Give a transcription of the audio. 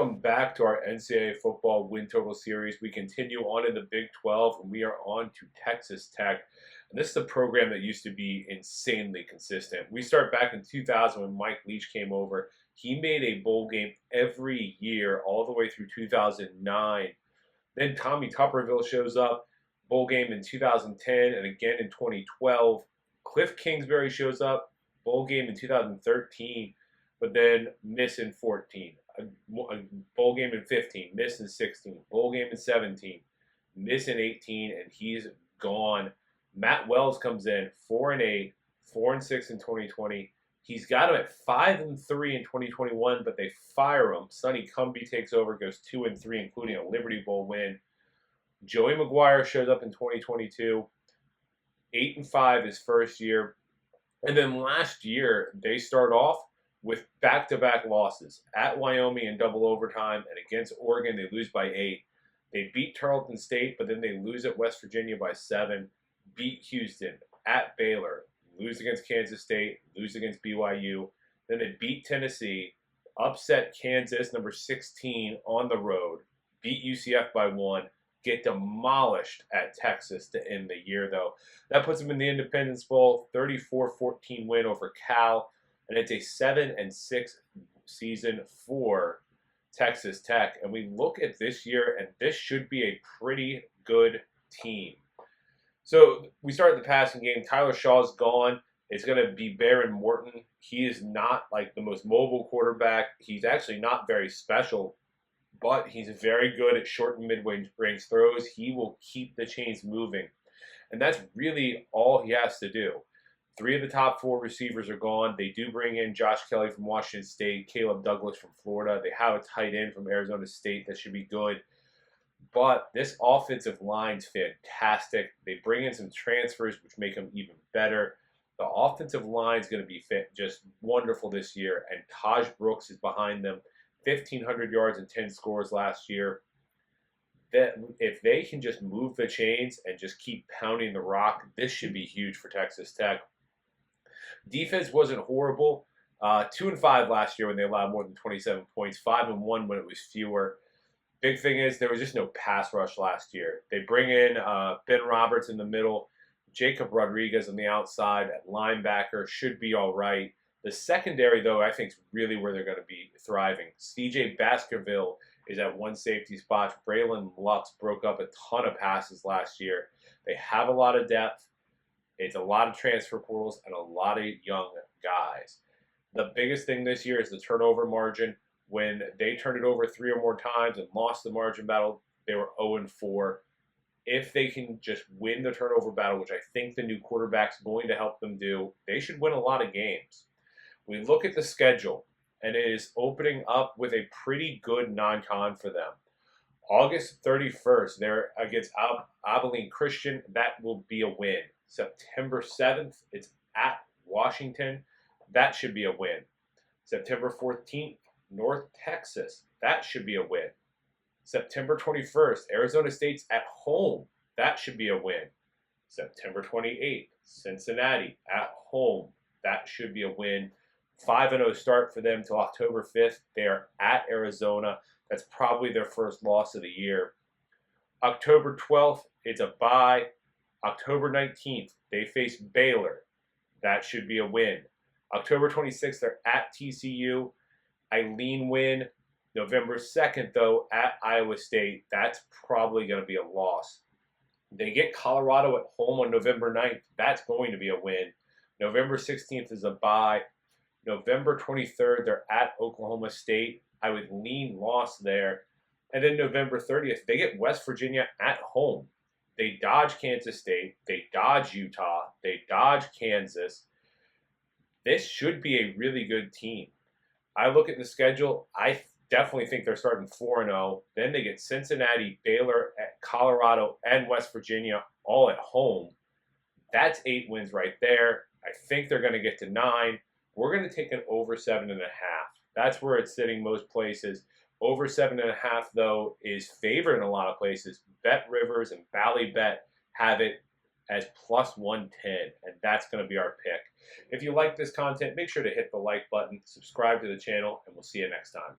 Welcome back to our NCAA football win total series. We continue on in the Big 12, and we are on to Texas Tech. And this is a program that used to be insanely consistent. We start back in 2000 when Mike Leach came over. He made a bowl game every year all the way through 2009. Then Tommy Tuberville shows up, bowl game in 2010 and again in 2012. Cliff Kingsbury shows up, bowl game in 2013, but then miss in 14. A bowl game in 15, miss in 16, bowl game in 17, miss in 18, and he's gone. Matt Wells comes in 4-8, 4-6 in 2020. He's got him at 5-3 in 2021, but they fire him. Sonny Cumbie takes over, goes 2-3, including a Liberty Bowl win. Joey McGuire shows up in 2022, 8-5 his first year, and then last year they start off with back-to-back losses at Wyoming in double overtime, and against Oregon they lose by 8. They beat Tarleton State, but then they lose at West Virginia by 7. Beat Houston at Baylor, lose against Kansas State, lose against BYU. Then they beat Tennessee, upset Kansas, number 16, on the road, beat UCF by 1, get demolished at Texas to end the year, though. That puts them in the Independence Bowl, 34-14 win over Cal. And it's a 7-6 season for Texas Tech. And we look at this year, and this should be a pretty good team. So we start the passing game. Tyler Shaw's gone. It's going to be Baron Morton. He is not like the most mobile quarterback. He's actually not very special, but he's very good at short and mid-range throws. He will keep the chains moving. And that's really all he has to do. 3 of the top 4 receivers are gone. They do bring in Josh Kelly from Washington State, Caleb Douglas from Florida. They have a tight end from Arizona State that should be good. But this offensive line's fantastic. They bring in some transfers, which make them even better. The offensive line's going to be just wonderful this year. And Taj Brooks is behind them. 1,500 yards and 10 scores last year. That if they can just move the chains and just keep pounding the rock, this should be huge for Texas Tech. Defense wasn't horrible. 2-5 last year when they allowed more than 27 points. 5-1 when it was fewer. Big thing is there was just no pass rush last year. They bring in Ben Roberts in the middle. Jacob Rodriguez on the outside at linebacker should be all right. The secondary, though, I think is really where they're going to be thriving. C.J. Baskerville is at one safety spot. Braylon Lux broke up a ton of passes last year. They have a lot of depth. It's a lot of transfer portals and a lot of young guys. The biggest thing this year is the turnover margin. When they turned it over 3 or more times and lost the margin battle, they were 0-4. If they can just win the turnover battle, which I think the new quarterback's going to help them do, they should win a lot of games. We look at the schedule, and it is opening up with a pretty good non-con for them. August 31st, they're against Abilene Christian. That will be a win. September 7th, it's at Washington. That should be a win. September 14th, North Texas. That should be a win. September 21st, Arizona State's at home. That should be a win. September 28th, Cincinnati at home. That should be a win. 5-0 start for them till October 5th. They are at Arizona. That's probably their first loss of the year. October 12th, it's a bye. October 19th, they face Baylor. That should be a win. October 26th, they're at TCU. I lean win. November 2nd, though, at Iowa State. That's probably going to be a loss. They get Colorado at home on November 9th. That's going to be a win. November 16th is a bye. November 23rd, they're at Oklahoma State. I would lean loss there. And then November 30th, they get West Virginia at home. They dodge Kansas State. They dodge Utah. They dodge Kansas. This should be a really good team. I look at the schedule. I definitely think they're starting 4-0. Then they get Cincinnati, Baylor, Colorado, and West Virginia all at home. That's 8 wins right there. I think they're going to get to 9. We're going to take an over 7.5. That's where it's sitting most places. Over 7.5, though, is favored in a lot of places. Bet Rivers and Bally Bet have it as plus 110, and that's going to be our pick. If you like this content, make sure to hit the like button, subscribe to the channel, and we'll see you next time.